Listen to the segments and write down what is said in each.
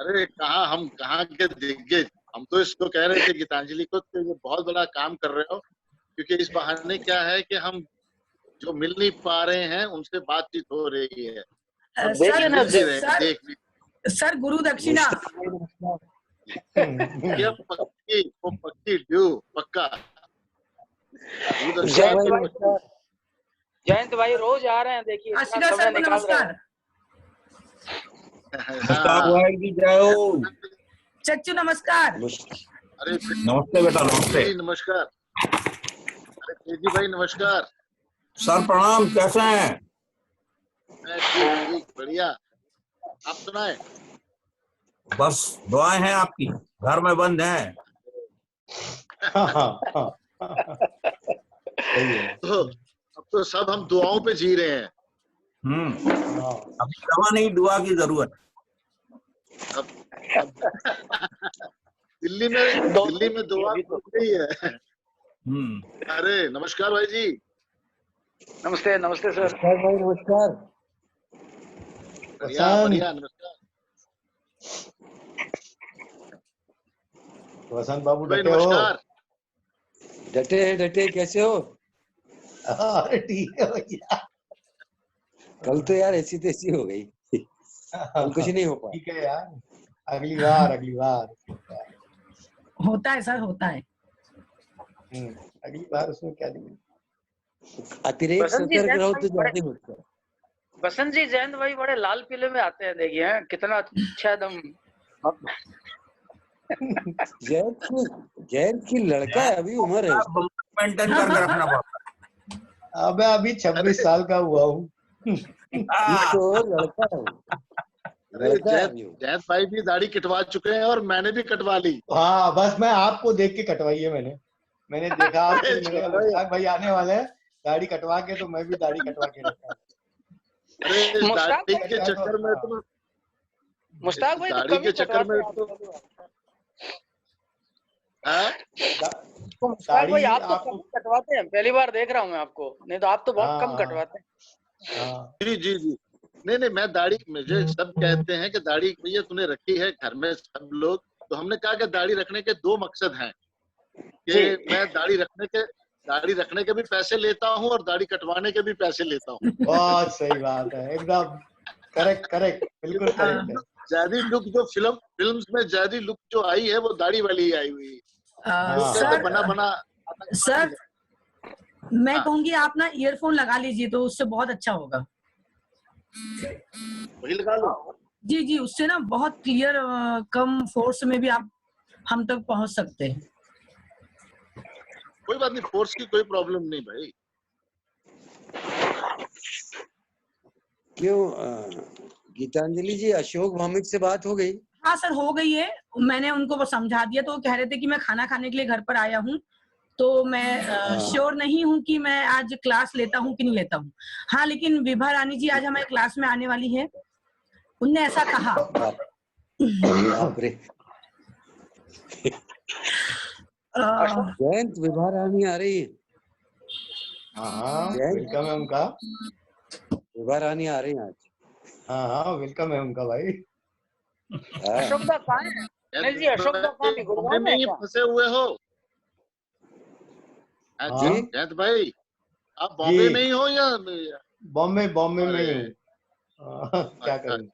अरे कहाँ, हम कहाँ के दिग्गज। हम तो इसको कह रहे थे गीतांजलि को कि ये बहुत बड़ा काम कर रहे हो, क्योंकि इस बहाने क्या है कि हम जो मिल नहीं पा रहे हैं उनसे बातचीत हो रही है। देखिए ना देख भी सर गुरु दक्षिणा ये पक्की, वो पक्की ड्यू पक्का। जयंत भाई रोज आ रहे हैं, देखिए इतना समय निकाल रहे हैं। चच्चू नमस्कार। अरे नमस्ते बेटा, नमस्ते। नमस्कार। अरे तेजी भाई नमस्कार। सर प्रणाम, कैसे हैं? मैं ठीक बढ़िया, आप सुनाए? बस दुआएं हैं आपकी, घर में बंद हैं। तो अब तो सब हम दुआओं पे जी रहे हैं। अभी दवा नहीं, दुआ की जरूरत। अब दिल्ली में दुआ हो गई है। अरे नमस्कार भाई जी। नमस्ते नमस्ते सर। भाई नमस्कार। बढ़िया नमस्कार। वसंत बाबू भाई डटे हो? नमस्कार। डटे कैसे हो? अरे ठीक है भैया। कल तो यार ऐसी तैसी हो गई, कल कुछ नहीं हो पाया। ठीक है यार, अगली बार होता है सर, होता है। अगली बार उसमें क्या नहीं, अतिरेक सतर्क रहो तो ज्यादा होता है। बसंत जी, जयंत भाई बड़े लाल पीले में आते हैं, देखिए कितना अच्छा एकदम। जयंत की लड़का है, अभी उम्र है, मेंटेन करके रखना पड़ता। अब अभी 26 साल का हुआ हूँ। तो लड़का है। जयंत भाई भी दाढ़ी कटवा चुके हैं और मैंने भी कटवा ली। हाँ, बस मैं आपको देख के कटवाई है मैंने देखा आपको, भाई आने वाले हैं दाढ़ी कटवा के, तो मैं भी दाढ़ी कटवा के रखा। अरे दाढ़ी के चक्कर में तो मुश्ताक भाई दाढ़ी के चक्कर में तो मुश्ताक भाई आप तो कम कटवाते हैं, पहली बार देख रहा हूँ मैं आपको, नहीं तो आप तो बहुत कम कटवाते हैं। जी नहीं, मैं दाढ़ी, मुझे सब कहते हैं कि दाढ़ी भैया तूने रखी है घर में सब लोग, तो हमने कहा कि दाढ़ी रखने के दो मकसद हैं कि मैं दाढ़ी रखने के भी पैसे लेता हूँ और दाढ़ी कटवाने के भी पैसे लेता हूँ। बहुत सही बात है, एकदम करेक्ट, बिल्कुल करेक्ट है। ज्यादा लुक जो फिल्म्स में ज्यादा लुक जो आई है वो दाढ़ी वाली आई हुई है। बना सर मैं कहूंगी आप ना ईयरफोन लगा लीजिए तो उससे बहुत अच्छा होगा। वही लगा लो। जी, उससे ना बहुत क्लियर, कम फोर्स में भी आप हम तक पहुंच सकते हैं। कोई बात नहीं, फोर्स की कोई प्रॉब्लम नहीं भाई। क्यों गीतांजलि जी, अशोक भौमिक से बात हो गई? हाँ सर, हो गई है। मैंने उनको वो समझा दिया, तो वो कह रहे थे कि मैं खाना खाने के लिए घर पर आया हूँ, तो मैं श्योर नहीं हूँ कि मैं आज क्लास लेता हूँ कि नहीं लेता हूँ। हाँ, लेकिन विभा रानी जी आज हमारे क्लास में आने वाली है, उनने ऐसा कहा। जयंत, विभा रानी आ रही है? हाँ, वेलकम है उनका। विभा रानी आ रही है आज। हाँ, वेलकम है उनका भाई। अशोक दा कहाँ है? नहीं जी, अशोक दा कहाँ है? गुड़गांव में नहीं फंसे हुए हो? जयंत भाई आप बॉम्बे में ही हो या? बॉम्बे में ही हूँ। क्या करूँ?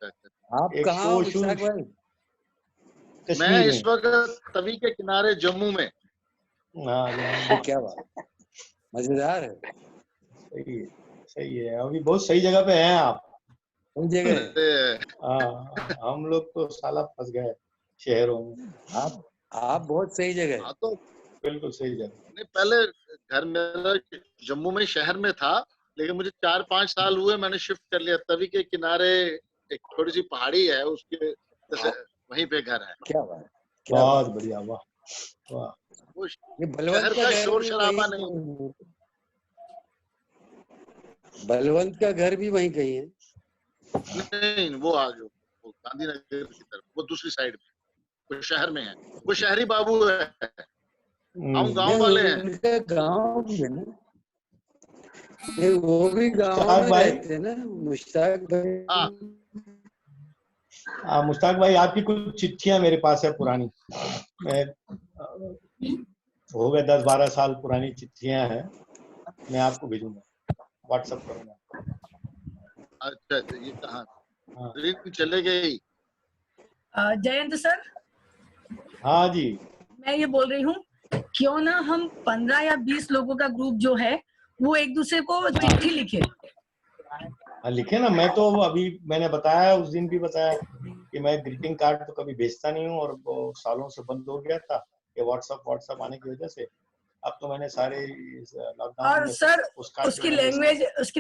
आप कहाँ हो मुश्ताक भाई? मैं इस वक्त तवी के किनारे जम्मू में। क्या बात, मजेदार है। सही है, अभी बहुत सही जगह पे हैं आप। सही जगह। हम लोग तो साला फंस गए शहरों में। आप बहुत सही जगह। हाँ, तो बिल्कुल सही जगह। नहीं, पहले घर मेरा जम्मू में शहर में था, लेकिन मुझे 4-5 साल हुए मैंने शिफ्ट कर लिया। तवी के किनारे एक थोड़ी सी पहाड़ी है, उसके जैसे वहीं पे घर है। क्या बात, बहुत बढ़िया, वाह। ये शहर का शोर शराबा नहीं। बलवंत का घर भी वहीं कहीं है? नहीं, वो आगे वो गांधीनगर की तरफ, वो दूसरी साइड में, वो शहर में है। वो शहरी बाबू है, हम गांव वाले हैं। उनका गांव भी है ना? वो भी गांव में रहते हैं ना मुश्ताक भाई? मुश्ताक भाई, आपकी कुछ चिट्ठियां मेरे पास है पुरानी, मैं हो गए 10-12 साल पुरानी चिट्ठियां हैं, मैं आपको भेजूंगा, व्हाट्सएप करूंगा। अच्छा, ये कहाँ हाँ चले गई? जयंत सर, हाँ जी, मैं ये बोल रही हूँ, क्यों ना हम 15 या 20 लोगों का ग्रुप जो है वो एक दूसरे को चिट्ठी लिखे। हाँ लिखे ना, मैं तो अभी मैंने बताया, उस दिन भी बताया कि मैं ग्रीटिंग कार्ड तो कभी भेजता नहीं हूँ, और वो सालों से बंद हो गया था ये व्हाट्सएप आने की वजह से। अब तो मैंने सारे लॉकडाउन और में सर उसकी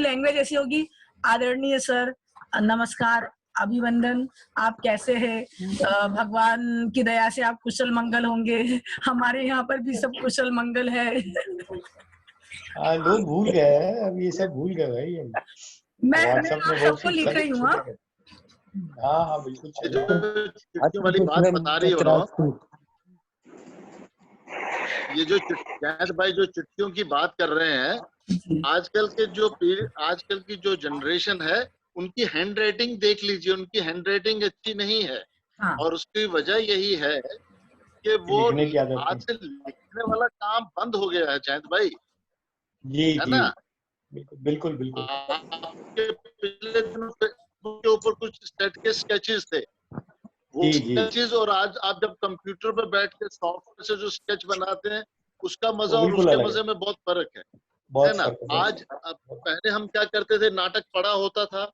लैंग्वेज ऐसी होगी, आदरणीय सर, नमस्कार, अभिवंदन, आप कैसे हैं? भगवान की दया से आप कुशल मंगल होंगे, हमारे यहाँ पर भी सब कुशल मंगल है। हाँ, लोग भूल गए हैं, अब ये सब भूल गए भाई। मैं व्हाट्सएप में आप बहुत सबको सी लिख रही हूँ। हाँ हाँ बिल्कुल ये जो चलेगा। चिट्ठियों वाली बात बता रही हो ना, ये जो जयंत भाई जो चिट्ठियों की बात कर रहे हैं, आजकल की जो जनरेशन है, उनकी हैंड राइटिंग देख लीजिए, उनकी हैंड राइटिंग अच्छी नहीं है। हाँ। और उसकी वजह यही है कि वो लिखने की आदत हाथ से लिखने वाला काम बंद हो गया है जयंत भाई, जी है जी, ना? बिल्कुल बिल्कुल। आपके पिछले दिनों के ऊपर कुछ सेट के स्केचेस थे, वो जी जी, स्केचेस और आज आप जब कंप्यूटर पर बैठ के सॉफ्टवेयर से जो स्केच बनाते हैं, उसका मजा वो और बिल्कुल उसके अलग मजे है, में बहुत फर्क है बहुत ना? फर्क है। आज पहले हम क्या करते थे, नाटक पढ़ा होता था,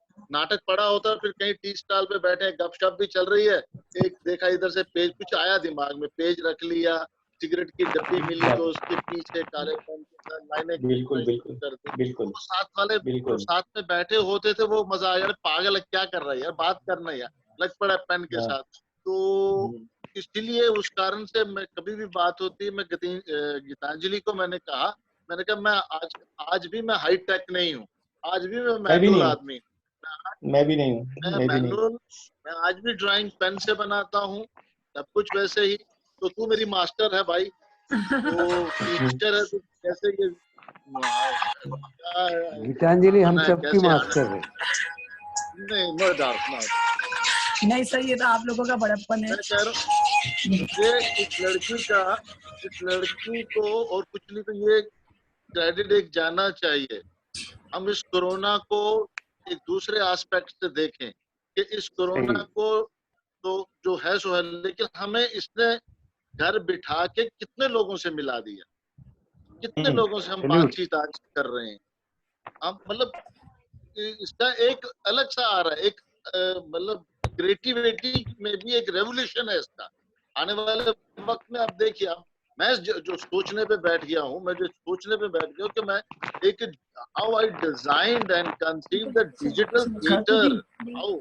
फिर कहीं टी स्टॉल पे बैठे, गपशप भी चल रही है, एक देखा इधर से पेज कुछ आया दिमाग में, पेज रख लिया, सिगरेट की डब्बी मिली तो उसके पीछे काले पेन के साथ लाइनें बिल्कुल शुरू बिल्कुल कर दी। बिल्कुल वो साथ वाले जो बिल्कुल। साथ में बैठे होते थे, वो मजा आया, यार पागल है, क्या कर रहा है यार, बात करना है यार, लग पड़ा पेन के हाँ साथ। तो इसलिए उस कारण से मैं कभी भी बात होती है, मैं गीतांजलि को मैंने कहा मैं आज भी मैं हाई टेक नहीं हूँ, आज भी मैं मैं भी मैनुअल नहीं हूँ, आदमी मैं भी नहीं हूँ, मैं भी नहीं। मैं आज भी ड्राइंग पेन से बनाता हूँ, सब कुछ वैसे ही। तो तू मेरी मास्टर है भाई, तो टीचर है, तो कैसे ये गीतांजलि हम होना है, सबकी कैसे आना मास्टर है। नहीं, नो डाउट, नो। नहीं सर, ये तो आप लोगों का बड़प्पन है। मैं कह रहा हूँ ये इस लड़की को और कुछ नहीं, तो ये क्रेडिट एक जाना चाहिए। हम इस कोरोना को एक दूसरे एस्पेक्ट से देखें कि इस कोरोना को तो जो है सो है, लेकिन हमें इसने घर बिठा के कितने लोगों से मिला दिया, कितने लोगों से हम बातचीत आज कर रहे हैं। हम मतलब इसका एक अलग सा आ रहा है, एक मतलब क्रिएटिविटी में भी एक रेवोल्यूशन है इसका। आने वाले वक्त में आप देखिए, अब मैं जो सोचने पे बैठ गया हूँ, कि मैं एक how I designed and conceive the digital theatre, how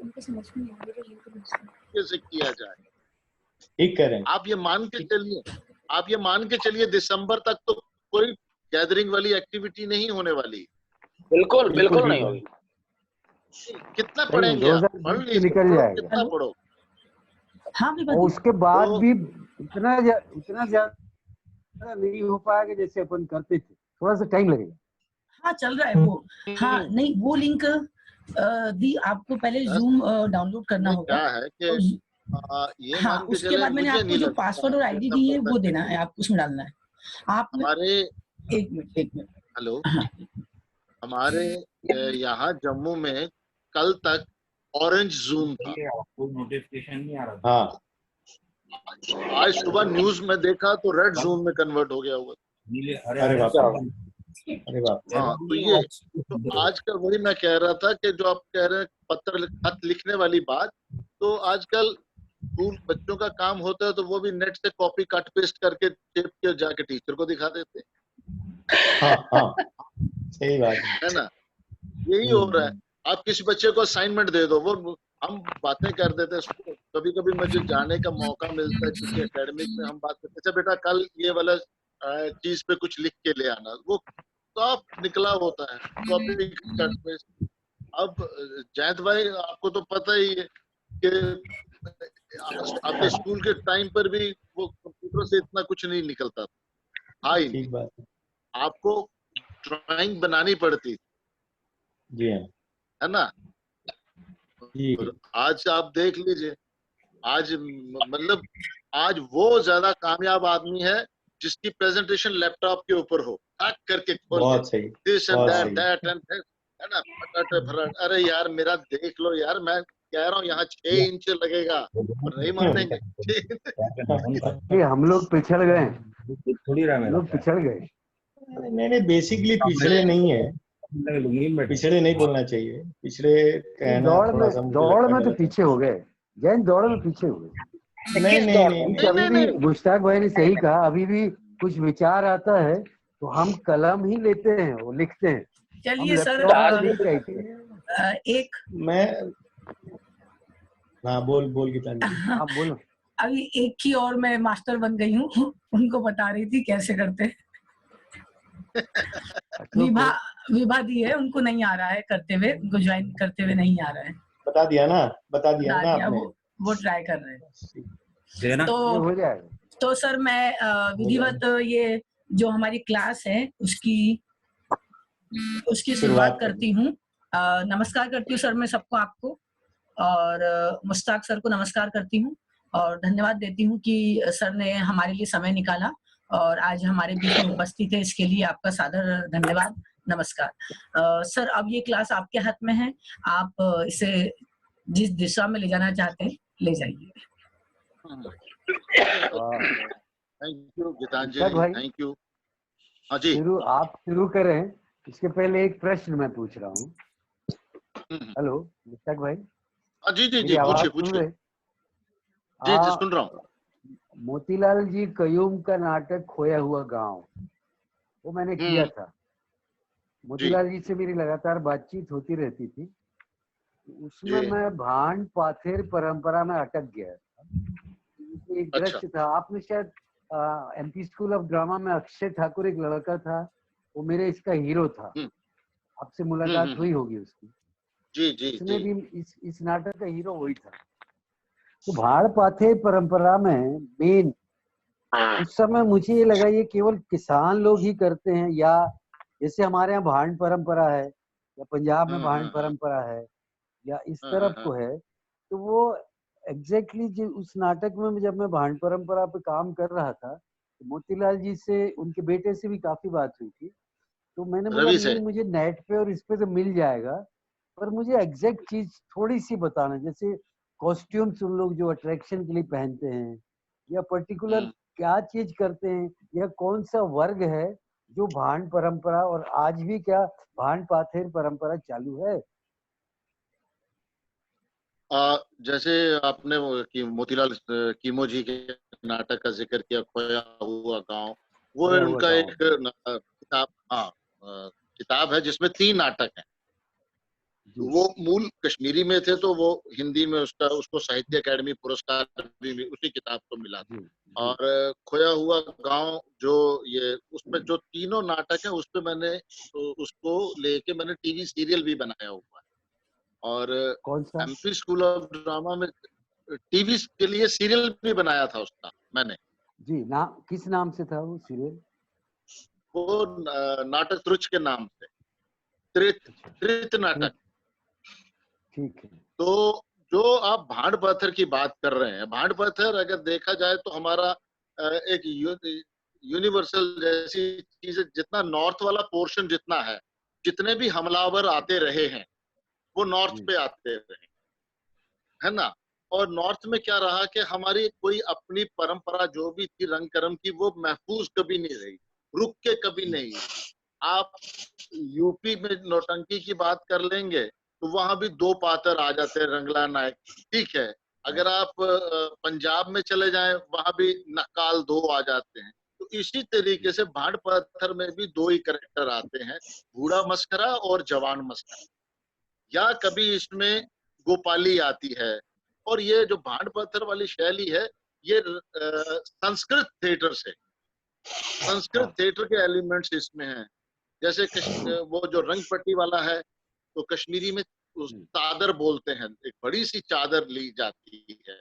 कैसे किया जाए। ठीक कह रहे हैं। आप ये मान के चलिए दिसंबर तक तो कोई गैदरिंग वाली एक्टिविटी नहीं होने वाली। बिल्कुल बिल्कुल नहीं होगी। कितना पढ़ेंगे आप? पढ़ लीजिए, निकल जाएगा। कितना पढ़ो। हाँ, और उसके बाद भी इतना ज्यादा नहीं हो पाएगा जैसे अपन करते थे, थोड़ा सा टाइम लगेगा। हाँ, चल रहा है वो। हाँ, नहीं वो लिंक दी आपको पहले जूम डाउनलोड करना होगा। क्या है कि ये हाँ, मान के उसके चले, बाद मैंने मुझे आपको नहीं जो लगता पासवर्ड और आईडी दी है वो देना है, आपको उसमें डालना है। आप हमारे एक मिनट हेलो, हाँ। हमारे यहाँ जम्मू में कल तक ऑरेंज जोन था, कोई नोटिफिकेशन नहीं आ रहा। हाँ, आज सुबह न्यूज में देखा तो रेड जोन में कन्वर्ट हो गया हुआ। अरे बाप रे, अरे बाप रे। हाँ, तो ये तो आजकल वही मैं कह रहा था कि जो आप कह रहे हैं खत लिखने वाली बात, तो आजकल स्कूल बच्चों का काम होता है तो वो भी नेट से कॉपी कट पेस्ट करके टेप के जाके टीचर को दिखा देते हैं। हाँ हाँ, सही बात है ना? यही हो रहा है। आप किसी बच्चे को असाइनमेंट दे दो, वो हम बातें कर देते हैं। कभी कभी मुझे जाने का मौका मिलता है किसी एकेडमिक में, हम बात करते हैं, अच्छा बेटा कल ये वाला चीज पे कुछ लिख के ले आना, वो सब निकला होता है कॉपी कट पेस्ट। अब जयंत भाई आपको तो पता ही है कि आपके स्कूल के टाइम पर भी वो कंप्यूटर से इतना कुछ नहीं निकलता था। हाँ, ठीक बात है। आपको ड्राइंग बनानी पड़ती, जी हाँ, है ना? जी और आज आप देख लीजिए, आज मतलब आज वो ज्यादा कामयाब आदमी है जिसकी प्रेजेंटेशन लैपटॉप के ऊपर हो, टाक करके खोल बहुत सही, दिस एंड बहुत दैट सही। दैट एंड है ना, फटाफट फटाफट। अरे यार मेरा देख लो यार, मैं कह रहा हूँ यहाँ 6 इंच लगेगा और नहीं मानेंगे। ये हम लोग पिछड़ गए, हम लोग पिछड़ गए। नहीं नहीं, बेसिकली पिछड़े नहीं है, पिछड़े नहीं बोलना चाहिए, पिछड़े कहना थोड़ा सा मुझे दौड़ लगता में है तो गलत पीछे हो गए, जैन दौड़ में पीछे हो गए। नहीं नहीं नहीं क्योंकि नहीं, अभी भी मुश्ताक भाई ने सही कहा, अभी भी कुछ विचार आता है तो हम कलम ही लेते हैं, वो लिखते हैं। चलिए सर, नहीं कहते। एक मैं हाँ बोल गीतांजलि। हाँ बोलो। अभी एक की और मैं मास्टर बन गई हूँ, उनको बता रही थी कैसे करते हैं। विभा दी है, उनको नहीं आ रहा है करते हुए, उनको ज्वाइन करते हुए नहीं आ रहा है। बता दिया ना आपने, वो ट्राई कर रहे हैं। हो जाएगा। तो सर मैं विधिवत ये जो हमारी क्लास है उसकी शुरुआत करती हूँ। नमस्कार करती हूँ सर मैं सबको, आपको और मुश्ताक सर को नमस्कार करती हूँ और धन्यवाद देती हूँ कि सर ने हमारे लिए समय निकाला और आज हमारे बीच में उपस्थित है, इसके लिए आपका सादर धन्यवाद। नमस्कार। सर अब ये क्लास आपके हाथ में है, आप इसे जिस दिशा में ले जाना चाहते हैं ले जाइए। Thank you Gitanjali, thank you. हाँ जी, आप शुरू करें, इसके पहले एक प्रश्न मैं पूछ रहा हूँ। हेलो मुश्ताक भाई। जी जी जी, पूछिए। जी जी सुन रहा हूँ। मोतीलाल जी कयूम का नाटक खोया हुआ गांव, वो मैंने किया था। मोतीलाल जी से मेरी लगातार बातचीत होती रहती थी। उसमें मैं भांड पाथेर परंपरा में अटक गया था। एक दृश्य था, आपने शायद एमपी स्कूल ऑफ ड्रामा में अक्षय ठाकुर एक लड़का था, वो मेरे इसका हीरो था। आपसे मुलाकात हुई होगी उसकी। जी जी उसने भी इस नाटक का हीरो वही था। तो भाड़ पाथेर परंपरा में मेन उस समय मुझे ये लगा ये केवल किसान लोग ही करते हैं, या जैसे हमारे यहाँ भांड परंपरा है या पंजाब में भांड परंपरा है या इस तरफ को है। तो वो एग्जैक्टली जो उस नाटक में जब मैं भांड परंपरा पे काम कर रहा था तो मोतीलाल जी से, उनके बेटे से भी काफी बात हुई थी। तो मैंने बोला नहीं, मुझे नेट पे और इस पे तो मिल जाएगा, पर मुझे एग्जैक्ट चीज थोड़ी सी बताना, जैसे कॉस्ट्यूम्स उन लोग जो अट्रैक्शन के लिए पहनते हैं या पर्टिकुलर क्या चीज करते हैं, या कौन सा वर्ग है जो भांड परंपरा, और आज भी क्या भांड पाथेर परंपरा चालू है। जैसे आपने मोतीलाल कीमो जी के नाटक का जिक्र किया, खोया हुआ गांव, वो उनका एक किताब, किताब है जिसमें 3 नाटक हैं। वो मूल कश्मीरी में थे, तो वो हिंदी में उसको साहित्य अकेडमी पुरस्कार भी उसी किताब को मिला था। और खोया हुआ गांव जो ये, उसमें जो तीनों नाटक है उस पे मैंने उसको लेके मैंने टीवी सीरियल भी बनाया हुआ है। और एमपी स्कूल ऑफ ड्रामा में टीवी के लिए सीरियल भी बनाया था उसका मैंने। जी, किस नाम से था वो सीरियल? वो नाटक त्रुच के नाम से, त्रित नाटक। ठीक है। तो जो आप भांड पत्थर की बात कर रहे हैं, भांड पत्थर अगर देखा जाए तो हमारा एक यूनिवर्सल जैसी चीज है। जितना नॉर्थ वाला पोर्शन जितना है, जितने भी हमलावर आते रहे हैं वो नॉर्थ पे आते रहे, है ना। और नॉर्थ में क्या रहा कि हमारी कोई अपनी परंपरा जो भी थी रंग कर्म की, वो महफूज कभी नहीं रही, रुक के कभी नहीं। आप यूपी में नौटंकी की बात कर लेंगे तो वहां भी 2 पात्र आ जाते हैं, रंगला नायक, ठीक है। अगर आप पंजाब में चले जाएं, वहां भी नकाल 2 आ जाते हैं। तो इसी तरीके से भांड पत्थर में भी 2 ही कैरेक्टर आते हैं, बूढ़ा मस्करा और जवान मस्करा, या कभी इसमें गोपाली आती है। और ये जो भांड पत्थर वाली शैली है, ये संस्कृत थिएटर से, संस्कृत थिएटर के एलिमेंट्स इसमें हैं। जैसे वो जो रंग पट्टी वाला है, तो कश्मीरी में चादर बोलते हैं, एक बड़ी सी चादर ली जाती है,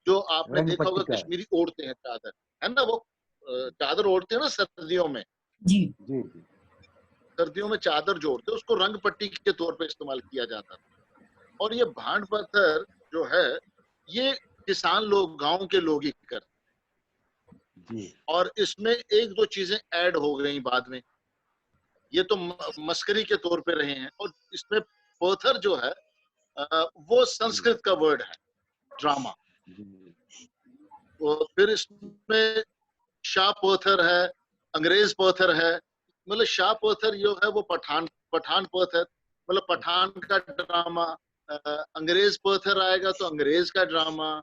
जो आपने देखा होगा कश्मीरी ओढ़ते हैं चादर, है ना। वो चादर ओढ़ते हैं ना सर्दियों में। जी जी। सर्दियों में चादर जोड़ते, उसको रंग पट्टी के तौर पे इस्तेमाल किया जाता था। और ये भांड पत्थर जो है, ये किसान लोग, गांव के लोग ही करते। और इसमें एक दो चीजें ऐड हो गई बाद में, ये तो मस्करी के तौर पे रहे हैं। और इसमें पोथर जो है वो संस्कृत का वर्ड है, ड्रामा। फिर इसमें शाह पोथर है, अंग्रेज पोथर है। मतलब शाह पोथर जो है वो पठान पोथर, मतलब पठान का ड्रामा। अंग्रेज पोथर आएगा तो अंग्रेज का ड्रामा।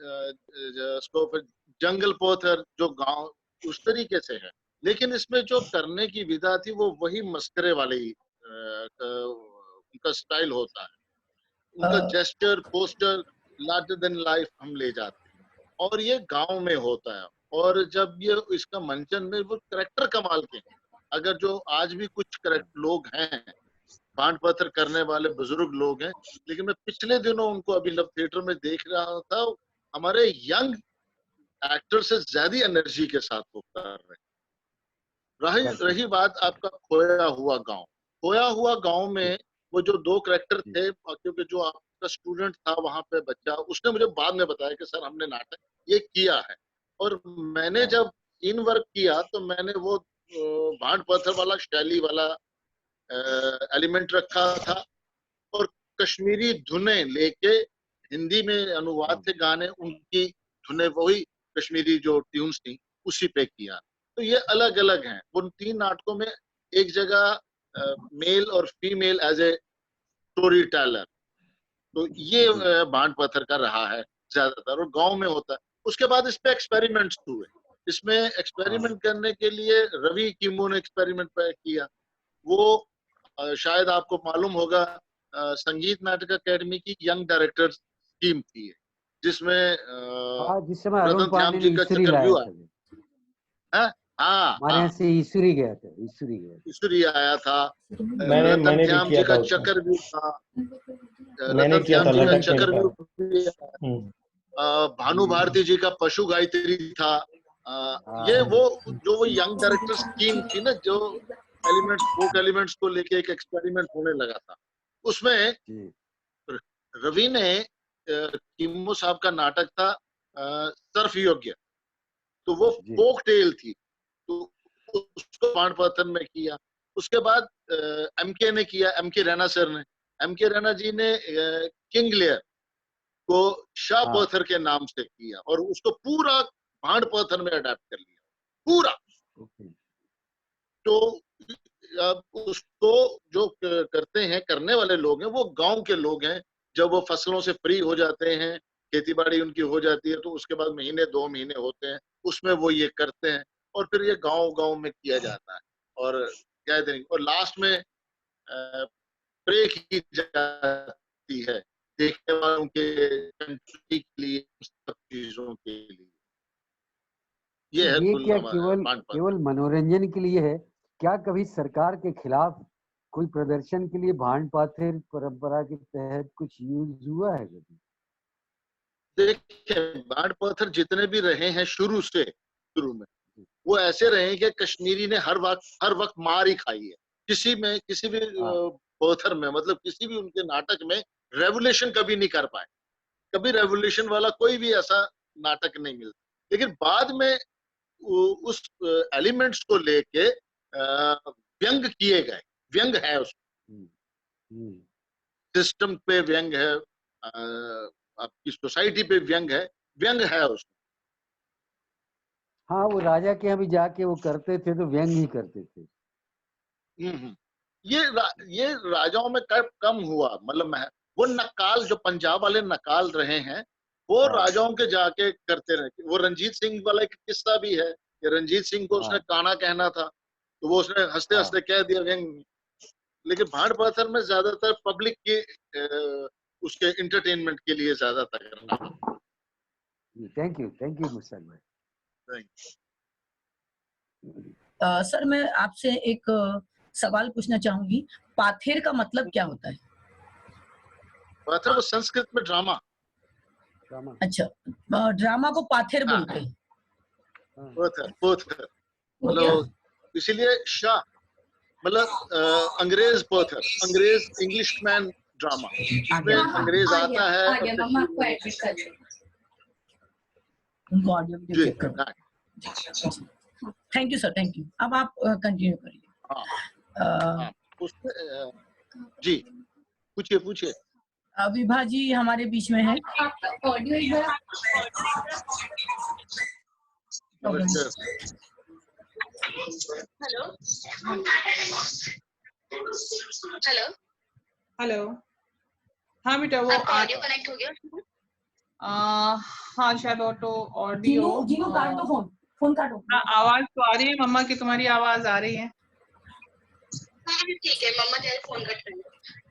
फिर जंगल पोथर जो गांव, उस तरीके से है। लेकिन इसमें जो करने की विधा थी वो वही मस्करे वाले ही उनका स्टाइल होता है। उनका gesture, poster, larger than life हम ले जाते हैं, और ये गांव में होता है। और जब ये इसका मंचन में वो करेक्टर कमाल के हैं। अगर जो आज भी कुछ लोग हैं भांड पत्थर करने वाले बुजुर्ग लोग हैं, लेकिन मैं पिछले दिनों उनको अभिनव थिएटर में देख रहा था, हमारे यंग एक्टर से ज्यादा एनर्जी के साथ वो कर रहे। रही बात आपका खोया हुआ गांव में वो जो दो कैरेक्टर थे, क्योंकि जो आपका स्टूडेंट था वहां पे बच्चा, उसने मुझे बाद में बताया कि सर हमने नाटक ये किया है। और मैंने जब इन वर्क किया तो मैंने वो भांड पत्थर वाला शैली वाला एलिमेंट रखा था, और कश्मीरी धुनें लेके हिंदी में अनुवाद थे गाने, उनकी धुनें वही कश्मीरी जो ट्यून्स थी उसी पे किया। तो ये अलग अलग हैं। उन 3 नाटकों में एक जगह मेल और female as a story teller, तो ये भांड पत्थर का रहा है ज्यादातर, और गांव में होता है। उसके बाद इस पे एक्सपेरिमेंट्स हुए। इसमें एक्सपेरिमेंट करने के लिए रवि किमो ने एक्सपेरिमेंट किया। वो शायद आपको मालूम होगा, संगीत नाटक अकेडमी की यंग डायरेक्टर स्कीम थी, जिसमें रतन श्याम जी का चक्रव्यूह है। हाँ, हमारे यहाँ से ईश्वरी गया था, ईश्वरी आया था। रतन श्याम जी का चक्रव्यूह था, रतन श्याम जी का चक्रव्यूह, भानु भारती जी का पशु गायत्री था। ये वो जो वो यंग डायरेक्टर स्कीम थी ना, जो एलिमेंट्स, फोक एलिमेंट्स को लेके एक एक्सपेरिमेंट होने लगा था। उसमें रवि ने किमो साहब का नाटक था सर्फ योग्य, तो वो फोक टेल थी, तो उसको भांड पत्थर में किया। उसके बाद एमके ने किया, एमके रैना सर ने, एमके रैना जी ने किंग लेयर को शाह पत्थर के नाम से किया, और उसको पूरा भांड पत्थर में अडेप्ट कर लिया पूरा। तो अब उसको जो करते हैं, करने वाले लोग हैं, वो गांव के लोग हैं। जब वो फसलों से फ्री हो जाते हैं, खेती बाड़ी उनकी हो जाती है, तो उसके बाद महीने 2 महीने होते हैं, उसमें वो ये करते हैं, और फिर ये गांव में किया जाता है। और क्या देंगे, और लास्ट में प्रे की जाती है देखने वालों के, कंट्री के लिए, सब चीजों के लिए। ये है क्या केवल मनोरंजन के लिए है? क्या कभी सरकार के खिलाफ कोई प्रदर्शन के लिए भांड पत्थर परंपरा के तहत कुछ यूज हुआ है कभी? देखिए, भांड पत्थर जितने भी रहे हैं शुरू में वो ऐसे रहे कि कश्मीरी ने हर वक्त मार ही खाई है। किसी भी पत्थर में, मतलब किसी भी उनके नाटक में रेवोल्यूशन कभी नहीं कर पाए। कभी रेवोल्यूशन वाला कोई भी ऐसा नाटक नहीं मिलता। लेकिन बाद में उस एलिमेंट्स को लेके व्यंग किए गए। व्यंग है उसमें, सिस्टम पे व्यंग है, आपकी सोसाइटी पे व्यंग है उसमें। हाँ, वो राजा के यहाँ भी जाके वो करते थे तो व्यंग ही करते थे। ये राजाओं में कम हुआ। मतलब वो नकाल, जो पंजाब वाले नकाल रहे हैं, वो राजाओं के जाके करते रहे। वो रंजीत सिंह वाला एक किस्सा भी है कि रंजीत सिंह को उसने काना कहना था, तो वो उसने हंसते हंसते कह दिया व्यंग। लेकिन भांड पत्थर में ज्यादातर पब्लिक के उसके एंटरटेनमेंट के लिए ज्यादातर करना। थैंक यू मुस्ताक भाई। सर, मैं आपसे एक सवाल पूछना चाहूंगी। पाथेर का मतलब क्या होता है? पाथेर वो संस्कृत में ड्रामा। अच्छा, ड्रामा को पाथेर बोलते हैं। पोथर मतलब, इसीलिए शाह मतलब अंग्रेज पोथर, अंग्रेज इंग्लिशमैन ड्रामा, उसमें अंग्रेज आता है और उनको ऑडियो वीडियो चेक करो। Thank you sir, thank you. अब आप कंटिन्यू करिए। हाँ, उसमें जी पूछिए पूछिए। विभा जी हमारे बीच में है। ऑडियो इधर। Hello hello hello. हाँ बेटा वो ऑडियो कनेक्ट हो गया। हाँ शायद ऑडियो काट दो फोन काटो। आवाज तो आ रही है मम्मा की, तुम्हारी आवाज आ रही है। ठीक है मम्मा तेरे फोन कट कर दो।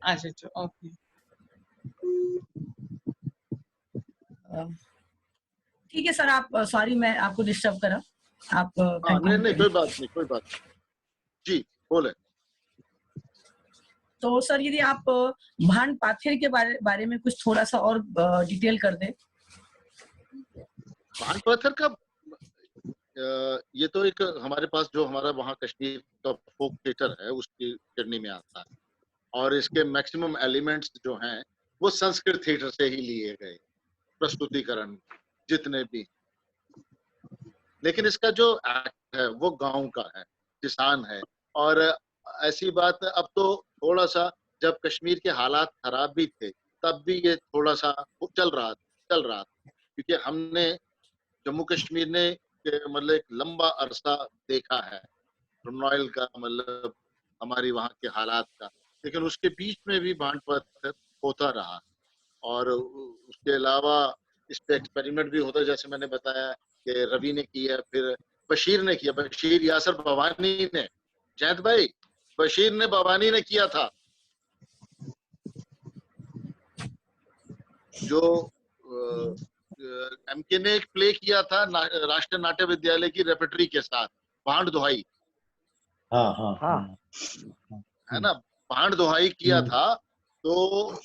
अच्छा अच्छा ओके। ठीक है सर, आप सॉरी मैं आपको डिस्टर्ब करा, आप नहीं कोई बात नहीं, कोई बात जी बोले। तो सर यदि आप भांड पाथेर के बारे में कुछ थोड़ा सा और डिटेल कर दें। भांड पाथेर का ये तो एक हमारे पास जो हमारा वहाँ कश्मीर का फोक थिएटर है उसकी जर्नी में आता है, और इसके मैक्सिमम एलिमेंट्स जो हैं वो संस्कृत थिएटर से ही लिए गए, प्रस्तुतिकरण जितने भी। लेकिन इसका जो एक्ट है वो गांव का है, किसान है। और ऐसी बात अब तो थोड़ा सा जब कश्मीर के हालात खराब भी थे तब भी ये थोड़ा सा चल रहा था, क्योंकि हमने जम्मू कश्मीर ने मतलब एक लंबा अरसा देखा है रॉयल का, मतलब हमारी वहाँ के हालात का। लेकिन उसके बीच में भी भांड पाथेर होता रहा, और उसके अलावा इस पे एक्सपेरिमेंट भी होता है, जैसे मैंने बताया कि रवि ने किया, फिर बशीर ने किया, बशीर यासर भवानी ने, जैद भाई बशीर ने भवानी ने किया था, जो एमके ने एक प्ले किया था राष्ट्रीय नाट्य विद्यालय की रेperटरी के साथ, भांड दुहाई। है ना, भांड दुहाई किया था। तो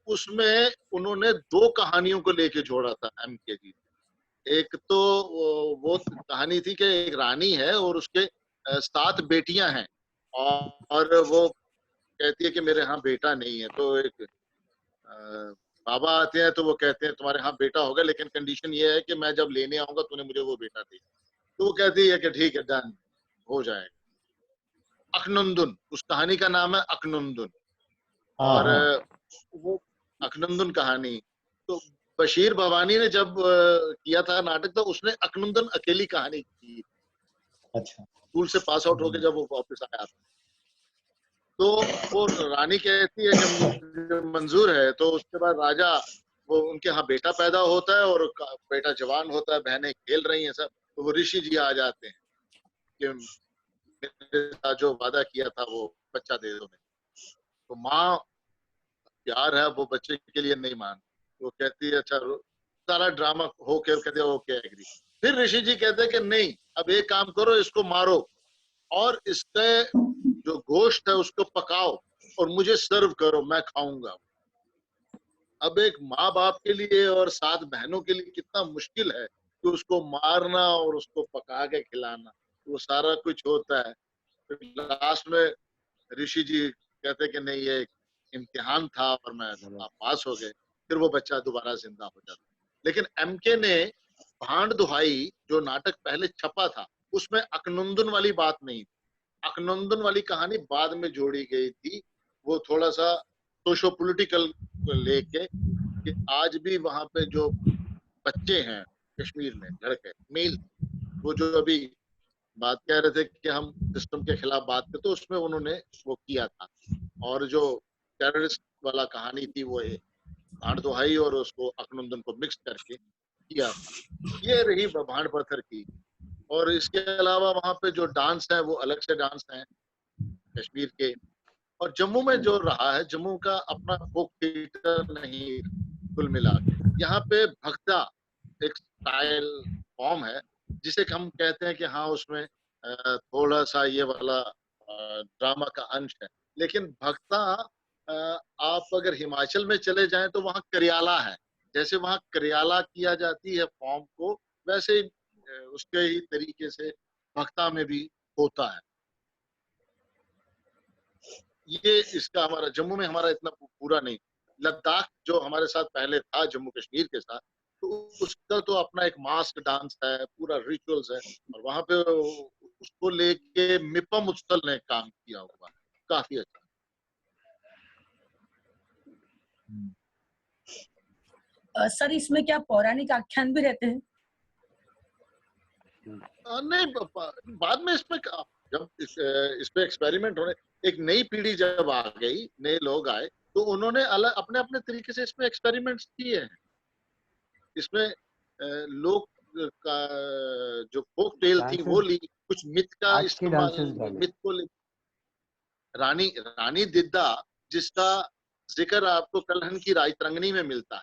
उसमें उन्होंने दो कहानियों को लेके जोड़ा था एमके जी। एक तो वो कहानी थी कि एक रानी है और उसके 7 बेटियां हैं, और वो कहती है कि मेरे यहाँ बेटा नहीं है। तो एक बाबा आते हैं तो वो कहते हैं तुम्हारे यहाँ बेटा होगा, लेकिन कंडीशन ये है कि मैं जब लेने आऊंगा तूने मुझे वो बेटा दे। तो वो कहती है कि ठीक है डन, हो जाएगा। अखनंदन उस कहानी का नाम है, अखनंदन। और वो अखनंदन कहानी तो बशीर भवानी ने जब किया था नाटक, तो उसने अखनंदन अकेली कहानी की। अच्छा। स्कूल से पास आउट होकर जब वो वापस आया तो वो रानी कहती है कि मंजूर है। तो उसके बाद राजा, वो उनके यहाँ बेटा पैदा होता है और बेटा जवान होता है, बहनें खेल रही हैं सब, तो वो ऋषि जी आ जाते हैं कि मेरे साथ जो वादा किया था वो बच्चा दे दो। तो माँ प्यार है वो बच्चे के लिए नहीं मान, वो कहती है अच्छा, सारा ड्रामा हो के कहते हैं ओके एग्री। फिर ऋषि जी कहते हैं कि नहीं, अब एक काम करो, इसको मारो और इसके जो गोश्त है उसको पकाओ और मुझे सर्व करो, मैं खाऊंगा। अब एक माँ बाप के लिए और 7 बहनों के लिए कितना मुश्किल है कि उसको मारना और उसको पका के खिलाना, वो सारा कुछ होता है। फिर लास्ट में ऋषि जी कहते कि नहीं, ये इम्तिहान था और मैं पास हो गए। फिर वो बच्चा दोबारा जिंदा हो जाता। लेकिन एमके ने भांड दुहाई जो नाटक पहले छपा था उसमें अकनंदन वाली बात नहीं थी। अकनंदन वाली कहानी बाद में जोड़ी गई थी, वो थोड़ा सा सोशो पॉलिटिकल लेके कि आज भी वहां पे जो बच्चे हैं कश्मीर में, लड़के मेल, वो जो अभी बात कह रहे थे कि हम सिस्टम के खिलाफ बात करते, तो उसमें उन्होंने वो किया था। और जो टेररिस्ट वाला कहानी थी वो भांड दुहाई और उसको अकनंदन को मिक्स करके किया था। ये रही भांड पाथेर की। और इसके अलावा वहाँ पे जो डांस है वो अलग से डांस है कश्मीर के। और जम्मू में जो रहा है, जम्मू का अपना फोक थिएटर नहीं, कुल मिला के यहाँ पे भक्ता एक स्टाइल फॉर्म है जिसे हम कहते हैं कि हाँ उसमें थोड़ा सा ये वाला ड्रामा का अंश है। लेकिन भक्ता आप अगर हिमाचल में चले जाएं तो वहाँ करियाला है, जैसे वहाँ करियाला किया जाती है फॉर्म को, वैसे उसके ही तरीके से भक्ता में भी होता है। ये इसका हमारा जम्मू में हमारा इतना पूरा नहीं। लद्दाख जो हमारे साथ पहले था जम्मू कश्मीर के साथ, तो उसका तो अपना एक मास्क डांस है, पूरा रिचुअल्स है, और वहां पे उसको लेके मिपा मुत्सल ने काम किया हुआ है, काफी अच्छा। सर इसमें क्या पौराणिक आख्यान भी रहते हैं? नहीं, बाद में इसमें जब इस पे एक्सपेरिमेंट होने, एक नई पीढ़ी जब आ गई, नए लोग आए, तो उन्होंने अलग अपने अपने तरीके से इसमें एक्सपेरिमेंट्स किए हैं। इसमें लोग का जो फोक टेल थी वो ली, कुछ मिथ का इस्तेमाल, मिथ को ली। रानी दिद्दा, जिसका जिक्र आपको कलहन की रायतरंगिणी में मिलता है।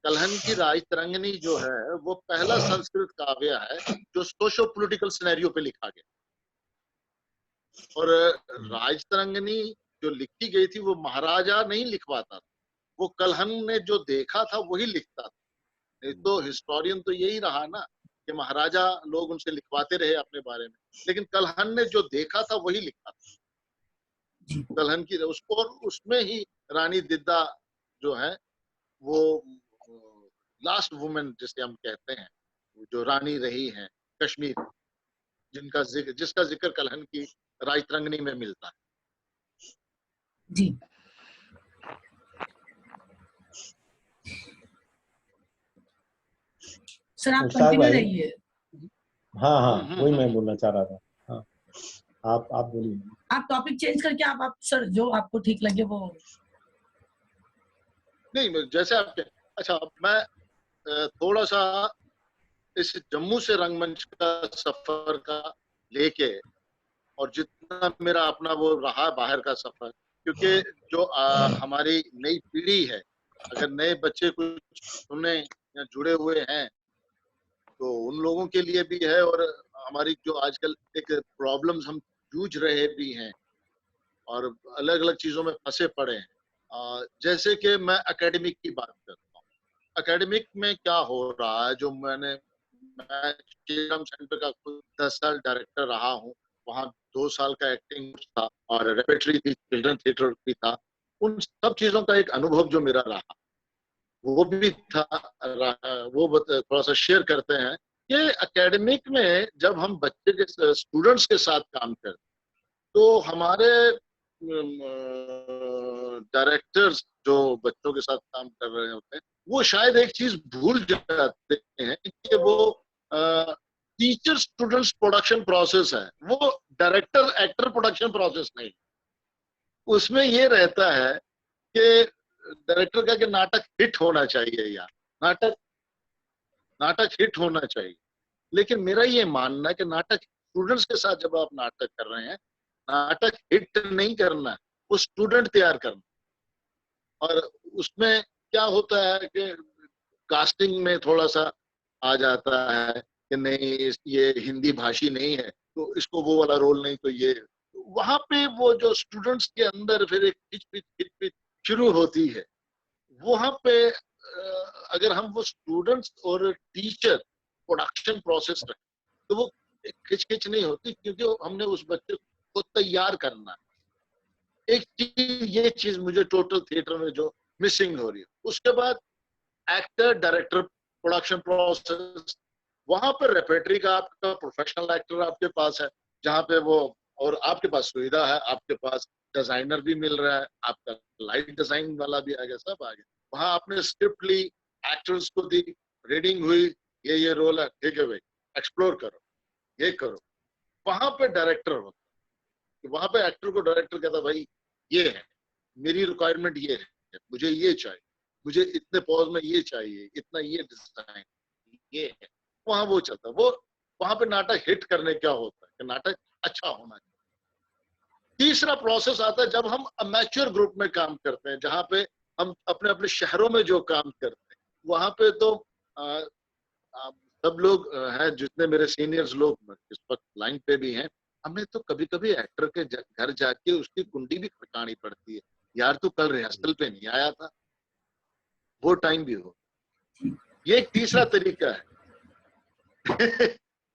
कलहन की रायतरंगिणी जो है वो पहला संस्कृत काव्य है जो सोशो पॉलिटिकल सिनेरियो पे लिखा गया, और राजतरंगिणी जो लिखी गई थी वो महाराजा नहीं लिखवाता था, वो कलहन ने जो देखा था वही लिखता था। नहीं तो हिस्टोरियन तो यही रहा ना कि महाराजा लोग उनसे लिखवाते रहे अपने बारे में, लेकिन कलहन ने जो देखा था वही लिखा था। कलहन की उसको, और उसमें ही रानी दिद्दा जो है वो लास्ट वुमेन जिसे हम कहते हैं, जो रानी रही हैं कश्मीर, जिसका जिक्र कलहन की रायतरंगिणी में मिलता है। जी सर आप कंटिन्यू रहिए। हाँ हाँ वही मैं बोलना चाह रहा था। हाँ आप बोलिए। आप टॉपिक चेंज करके आप सर जो आपको ठीक लगे वो। नहीं, जैसे आपके, अच्छा मैं थोड़ा सा इस जम्मू से रंगमंच का सफर का लेके, और जितना मेरा अपना वो रहा बाहर का सफर, क्योंकि जो हमारी नई पीढ़ी है, अगर नए बच्चे कुछ सुनने या जुड़े हुए हैं तो उन लोगों के लिए भी है, और हमारी जो आजकल एक प्रॉब्लम्स हम जूझ रहे भी हैं और अलग अलग चीजों में फंसे पड़े हैं। जैसे कि मैं एकेडमिक की बात करता हूँ, एकेडमिक में क्या हो रहा है, जो मैं श्रीराम सेंटर का खुद 10 साल डायरेक्टर रहा हूँ, वहाँ 2 साल का एक्टिंग था और रेपेटरी थी, चिल्ड्रन थिएटर भी था। उन सब चीजों का एक अनुभव जो मेरा रहा वो भी था, वो थोड़ा सा शेयर करते हैं कि एकेडमिक में जब हम बच्चे के स्टूडेंट्स के साथ काम करते तो हमारे डायरेक्टर्स जो बच्चों के साथ काम कर रहे होते हैं वो शायद एक चीज भूल जाते हैं कि वो टीचर स्टूडेंट्स प्रोडक्शन प्रोसेस है, वो डायरेक्टर एक्टर प्रोडक्शन प्रोसेस नहीं। उसमें ये रहता है कि डायरेक्टर का कि नाटक हिट होना चाहिए, यार नाटक हिट होना चाहिए। लेकिन मेरा ये मानना है कि नाटक स्टूडेंट्स के साथ जब आप नाटक कर रहे हैं, नाटक हिट नहीं करना, वो स्टूडेंट तैयार करना। और उसमें क्या होता है कि कास्टिंग में थोड़ा सा आ जाता है कि नहीं ये हिंदी भाषी नहीं है तो इसको वो वाला रोल नहीं, तो ये वहां पे वो जो स्टूडेंट्स के अंदर फिर एक खिचपिच शुरू होती है। वहां पे अगर हम वो स्टूडेंट्स और टीचर प्रोडक्शन प्रोसेस रखें तो वो खिचखिच नहीं होती, क्योंकि हमने उस बच्चे को तैयार करना है। एक चीज, ये चीज मुझे टोटल थिएटर में जो मिसिंग हो रही है। उसके बाद एक्टर डायरेक्टर प्रोडक्शन प्रोसेस, वहां पर रेपेटरी का आपका प्रोफेशनल एक्टर आपके पास है, जहाँ पे वो, और आपके पास सुविधा है, आपके पास डिजाइनर भी मिल रहा है, आपका लाइट डिजाइन वाला भी आ गया, सब आ गया। वहां आपने स्क्रिप्ट ली, एक्टर्स को दी, रीडिंग हुई, ये रोल है, ठीक है भाई एक्सप्लोर करो, ये करो। वहां पे डायरेक्टर होता है, वहां पे एक्टर को डायरेक्टर कहता भाई ये है मेरी रिक्वायरमेंट, ये है, मुझे ये चाहिए, मुझे इतने पॉज में ये चाहिए, इतना ये डिजाइन, ये है। वहां वो चलता है, वो वहां पे नाटक हिट करने क्या होता है कि नाटक अच्छा होना चाहिए। तीसरा प्रोसेस आता है जब हम अमेच्योर ग्रुप में काम करते हैं, जहाँ पे हम अपने अपने शहरों में जो काम करते हैं, वहां पे तो सब लोग हैं, जितने मेरे सीनियर्स लोग इस वक्त लाइन पे भी हैं, हमें तो कभी कभी एक्टर के घर जाके उसकी कुंडी भी खटकानी पड़ती है, यार तू कल रिहर्सल पे नहीं आया था, वो टाइम भी हो। ये एक तीसरा तरीका है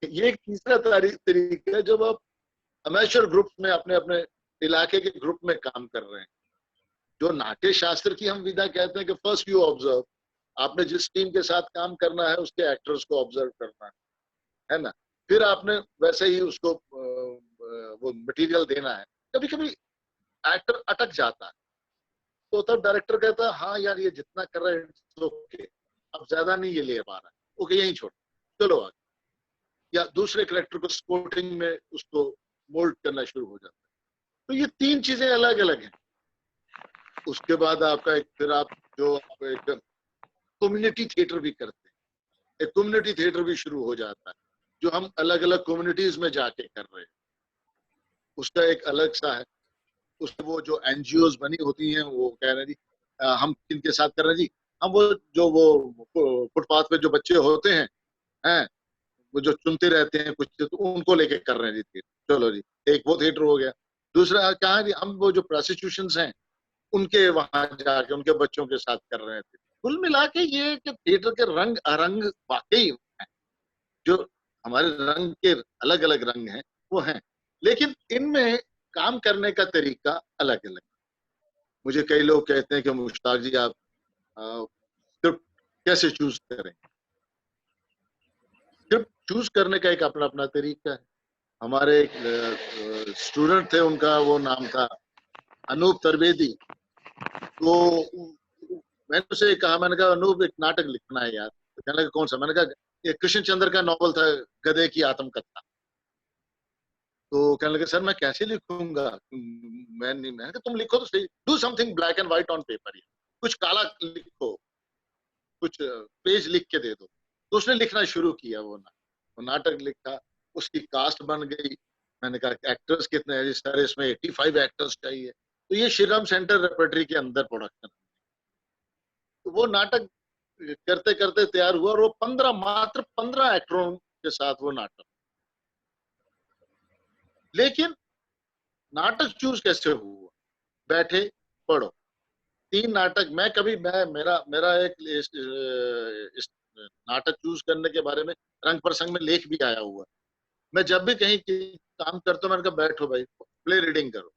ये एक तीसरा तरीका है जब आप अमेच्योर ग्रुप्स में अपने अपने इलाके के ग्रुप में काम कर रहे हैं। जो नाट्य शास्त्र की हम विधा कहते हैं कि फर्स्ट यू ऑब्जर्व, आपने जिस टीम के साथ काम करना है उसके एक्टर्स को ऑब्जर्व करना है ना, फिर आपने वैसे ही उसको वो मटेरियल देना है। कभी कभी एक्टर अटक जाता है तो तब डायरेक्टर कहता है हाँ यार ये जितना कर रहा है ओके, अब ज्यादा नहीं ये ले पा रहा है, ओके यहीं छोड़, चलो आगे। या दूसरे करेक्टर को स्पोर्टिंग में उसको मोल्ड करना शुरू हो जाता है। तो ये 3 चीजें अलग अलग हैं। उसके बाद आपका एक, फिर आप जो एक कम्युनिटी थिएटर भी करते हैं, एक कम्युनिटी थिएटर भी शुरू हो जाता है जो हम अलग अलग कम्युनिटीज में जाके कर रहे हैं। उसका एक अलग सा है। उसमें वो जो एनजीओज बनी होती हैं वो कह रहे हैं जी हम किनके साथ कर रहे हैं जी, हम वो जो वो फुटपाथ पे जो बच्चे होते हैं वो जो चुनते रहते हैं कुछ, तो उनको लेके कर रहे हैं जी थिएटर। चलो जी, एक वो थिएटर हो गया। दूसरा कहा जी हम वो जो प्रोस्टिट्यूशंस हैं उनके वहां जाके उनके बच्चों के साथ कर रहे थे। कुल मिला के ये कि थिएटर के रंग अरंग वाकई हैं, जो हमारे रंग के अलग अलग रंग हैं वो हैं, लेकिन इनमें काम करने का तरीका अलग अलग। मुझे कई लोग कहते हैं कि मुश्ताक जी आप स्क्रिप्ट कैसे चूज करें। स्क्रिप्ट चूज करने का एक अपना अपना तरीका है। हमारे एक स्टूडेंट थे, उनका वो नाम था अनूप त्रिवेदी। तो मैंने उसे कहा, मैंने कहा अनूप एक नाटक लिखना है यार। तो कहने लगा कौन सा? मैंने कहा ये कृष्ण चंद्र का नॉवल था गधे की आत्मकथा। तो कहने लगे सर मैं कैसे लिखूंगा, मैं नहीं। मैंने कहा तुम लिखो तो सही, do something black and white on paper, कुछ काला लिखो, कुछ पेज लिख के दे दो। तो उसने लिखना शुरू किया, वो नाटक लिखा, उसकी कास्ट बन गई। मैंने कहा एक्टर्स कितने हैं? सर इसमें 85 एक्टर्स चाहिए। तो ये श्रीराम सेंटर रेपर्टरी के अंदर प्रोडक्शन। तो वो नाटक करते करते तैयार हुआ, और वो मात्र 15 एक्टरों के साथ वो नाटक। लेकिन नाटक चूज कैसे हुआ? बैठे पढ़ो 3 नाटक। मेरा एक इस नाटक चूज करने के बारे में रंग प्रसंग में लेख भी आया हुआ। मैं जब भी कहीं काम करता हूँ मैंने कहा बैठो भाई प्ले रीडिंग करो।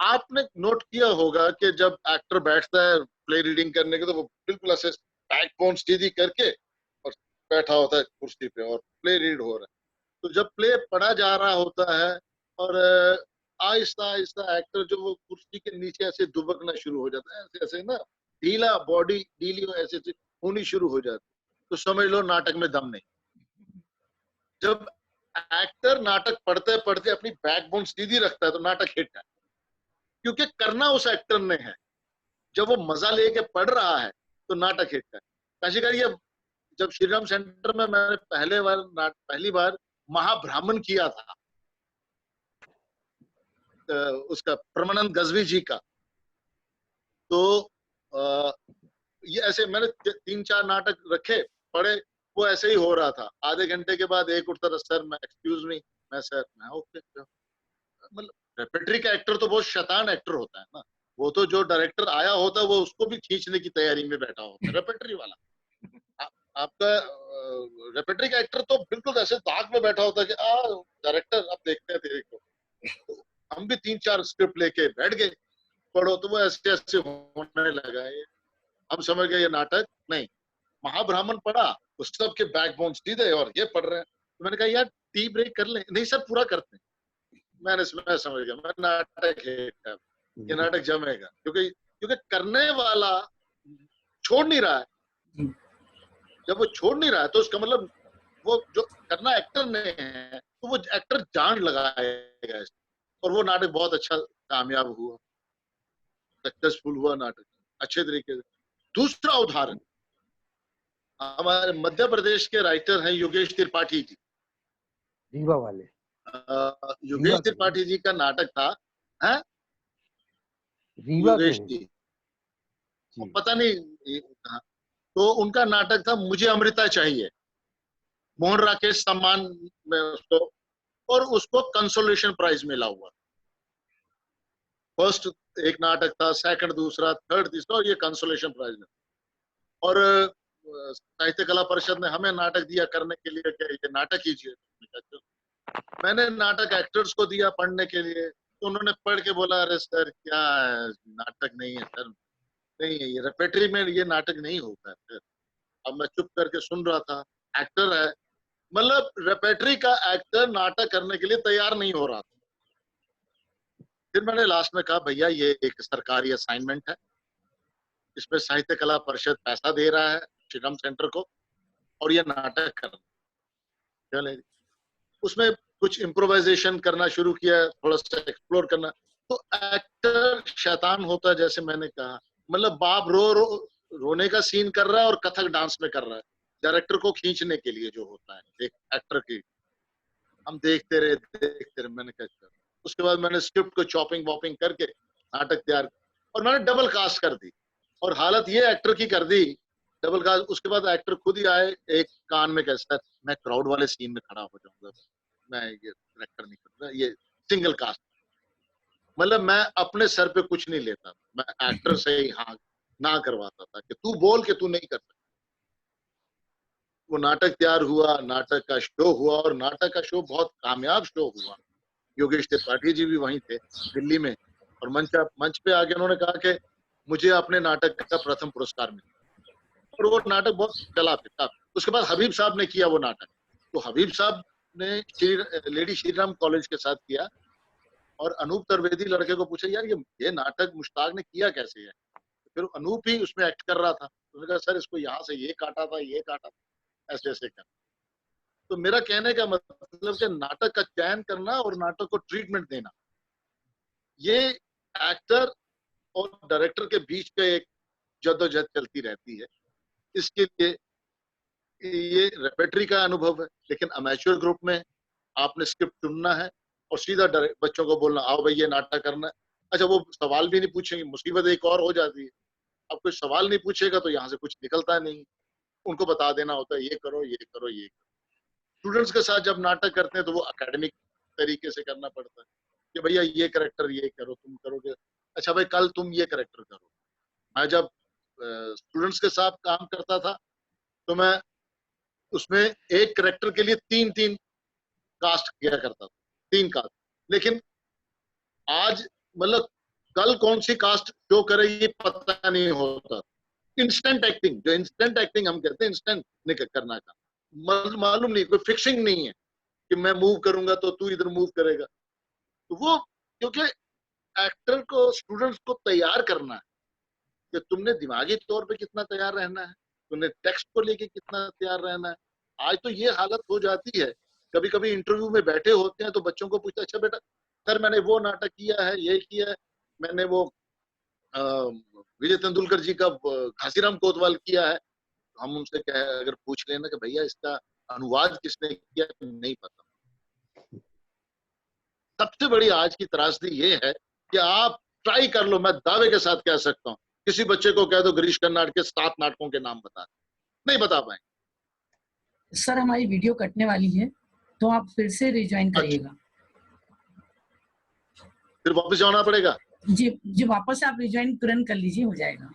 आपने नोट किया होगा कि जब एक्टर बैठता है प्ले रीडिंग करने के, तो वो बिल्कुल ऐसे बैकबोन सीधी करके और बैठा होता है कुर्सी पे और प्ले रीड हो रहा है। तो जब प्ले पढ़ा जा रहा होता है और आहिस्ता आहिस्ता एक्टर जो वो कुर्सी के नीचे ऐसे दुबकना शुरू हो जाता है, ऐसे ऐसे ना ढीला, बॉडी ढीली ऐसे ऐसे होनी शुरू हो जाती, तो समझ लो नाटक में दम नहीं। जब एक्टर नाटक पढ़ते पढ़ते अपनी बैकबोन सीधी रखता है तो नाटक हिट है, क्योंकि करना उस एक्टर ने है। जब वो मजा लेके पढ़ रहा है तो नाटक हिट है। काशीगर ये जब श्रीराम सेंटर में मैंने पहली बार महाब्राह्मण किया था, उसका परमानंद गजवी जी का, तो ये ऐसे मैंने 3-4 नाटक रखे, पढ़े, वो ऐसे ही हो रहा था। आधे घंटे के बाद एक उठता था, सर मैं एक्सक्यूज मी, मैं सर मैं ओके। मतलब रेपेट्री का एक्टर तो बहुत शैतान एक्टर होता है ना, वो तो जो डायरेक्टर आया होता है वो उसको भी खींचने की तैयारी में बैठा होता है। रेपेट्री वाला आपका रेपेट्री का एक्टर तो बिल्कुल ऐसे दाग में बैठा होता है कि डायरेक्टर अब देखते हैं तेरे को। तो हम भी 3-4 स्क्रिप्ट लेके बैठ गए, पढ़ो, तो वो ऐसे ऐसे होने लगा। ये हम समझ गए ये नाटक नहीं। महाब्राह्मण पढ़ा, उस सबके बैकबोन सीधे और ये पढ़ रहे हैं। तो मैंने कहा यार टी ब्रेक कर ले। नहीं सर पूरा करते हैं। मैं समझ गया, मैं नाटक है, ये नाटक जमेगा, क्योंकि करने वाला छोड़ नहीं रहा है। जब वो छोड़ नहीं रहा है तो उसका मतलब वो जो करना एक्टर ने है, तो वो एक्टर जान लगाएगा। और वो नाटक बहुत अच्छा कामयाब हुआ, सक्सेसफुल हुआ नाटक अच्छे तरीके से। दूसरा उदाहरण, हमारे मध्य प्रदेश के राइटर हैं योगेश त्रिपाठी जी, रीवा वाले। योगेश त्रिपाठी जी का नाटक था, है योगेश जी, पता नहीं। तो उनका नाटक था मुझे अमृता चाहिए, मोहन राकेश सम्मान में उसको, और उसको कंसोलेशन प्राइज मिला हुआ। फर्स्ट एक नाटक था, सेकंड, दूसरा, थर्ड, तीसरा, और ये कंसोलेशन प्राइज में। और साहित्य कला परिषद ने हमें नाटक दिया करने के लिए कि ये नाटक कीजिए। मैंने नाटक एक्टर्स को दिया पढ़ने के लिए, तो उन्होंने पढ़ के बोला, अरे सर क्या नाटक नहीं है सर, नहीं है ये रेपेटरी में, ये नाटक नहीं होता है सर। अब मैं चुप करके सुन रहा था, एक्टर है, मतलब रेपेटरी का एक्टर नाटक करने के लिए तैयार नहीं हो रहा था। फिर मैंने लास्ट में कहा, भैया ये एक सरकारी असाइनमेंट है, इसमें साहित्य कला परिषद पैसा दे रहा है श्रीराम सेंटर को, और ये नाटक करना चले। उसमें कुछ इम्प्रोवाइजेशन करना शुरू किया, थोड़ा सा एक्सप्लोर करना। तो एक्टर शैतान होता, जैसे मैंने कहा, मतलब बाप रोने का सीन कर रहा है और कथक डांस में कर रहा है, डायरेक्टर को खींचने के लिए जो होता है एक एक्टर की। हम देखते रहे। मैंने कहा, उसके बाद मैंने स्क्रिप्ट को चॉपिंग वॉपिंग करके नाटक तैयार, और मैंने डबल कास्ट कर दी, और हालत ये एक्टर की कर दी डबल कास्ट। उसके बाद एक्टर खुद ही आए, एक कान में कहता है, मैं क्राउड वाले सीन में खड़ा हो जाऊंगा, मैं ये करेक्टर नहीं करता, ये सिंगल कास्ट। मतलब मैं अपने सर पे कुछ नहीं लेता, मैं एक्टर से ही हाँ ना करवाता था कि तू बोल के तू नहीं कर सकता। वो नाटक तैयार हुआ, नाटक का शो हुआ, और नाटक का शो बहुत कामयाब शो हुआ। योगेश त्रिपाठी जी भी वहीं थे दिल्ली में, और मंच पे आके उन्होंने कहा कि मुझे अपने नाटक का प्रथम पुरस्कार मिला, और वो नाटक बहुत चला फिर। उसके बाद हबीब साहब ने किया वो नाटक, तो हबीब साहब ने लेडी श्रीराम कॉलेज के साथ किया, और अनूप त्रिवेदी लड़के को पूछा, यार ये नाटक मुश्ताक ने किया कैसे है? फिर अनूप ही उसमें एक्ट कर रहा था, उसने कहा सर इसको यहाँ से ये काटा था, ये काटा था, ऐसे ऐसे कर। तो मेरा कहने का मतलब कि नाटक का चयन करना और नाटक को ट्रीटमेंट देना, ये एक्टर और डायरेक्टर के बीच का एक जद्दोजहद चलती रहती है। इसके लिए ये रेपेटरी का अनुभव है, लेकिन अमेच्योर ग्रुप में आपने स्क्रिप्ट चुनना है और सीधा बच्चों को बोलना, आओ भाई ये नाटक करना है। अच्छा, वो सवाल भी नहीं पूछेंगे, मुसीबत एक और हो जाती है, अब कोई सवाल नहीं पूछेगा तो यहाँ से कुछ निकलता नहीं, उनको बता देना होता है ये करो ये करो ये करो। स्टूडेंट्स के साथ जब नाटक करते हैं तो वो एकेडमिक तरीके से करना पड़ता है कि भैया ये कैरेक्टर ये करो, तुम करोगे, अच्छा भाई कल तुम ये कैरेक्टर करो। मैं जब स्टूडेंट्स के साथ काम करता था तो मैं उसमें एक कैरेक्टर के लिए तीन कास्ट किया करता था, 3 कास्ट। लेकिन आज मतलब कल कौन सी कास्ट शो करे ये पता नहीं होता। इंस्टेंट एक्टिंग, जो इंस्टेंट एक्टिंग हम कहते हैं, इंस्टेंट नहीं करना का मालूम नहीं, कोई फिक्सिंग नहीं है कि मैं मूव करूंगा तो तू इधर मूव करेगा। तो वो क्योंकि एक्टर को, स्टूडेंट्स को तैयार करना है कि तुमने दिमागी तौर पे कितना तैयार रहना है, तुमने टेक्स्ट को लेके कितना तैयार रहना है। आज तो ये हालत हो जाती है, कभी कभी इंटरव्यू में बैठे होते हैं तो बच्चों को पूछते, अच्छा बेटा सर मैंने वो नाटक किया है, ये किया है, मैंने वो विजय तेंदुलकर जी का घासीराम कोतवाल किया है। हम उनसे अगर पूछ लेना कि भैया इसका अनुवाद किसने किया, नहीं पता। सबसे बड़ी आज की त्रासदी ये है कि आप ट्राई कर लो, मैं दावे के साथ कह सकता हूँ, किसी बच्चे को कह दो गिरीश कर्नाड के 7 नाटकों के नाम बता, नहीं बता पाएंगे। सर हमारी वीडियो कटने वाली है तो आप फिर से रिज्वाइन करिएगा। फिर वापस जाना पड़ेगा? जी वापस आप रिज्वाइन तुरंत कर लीजिए, हो जाएगा।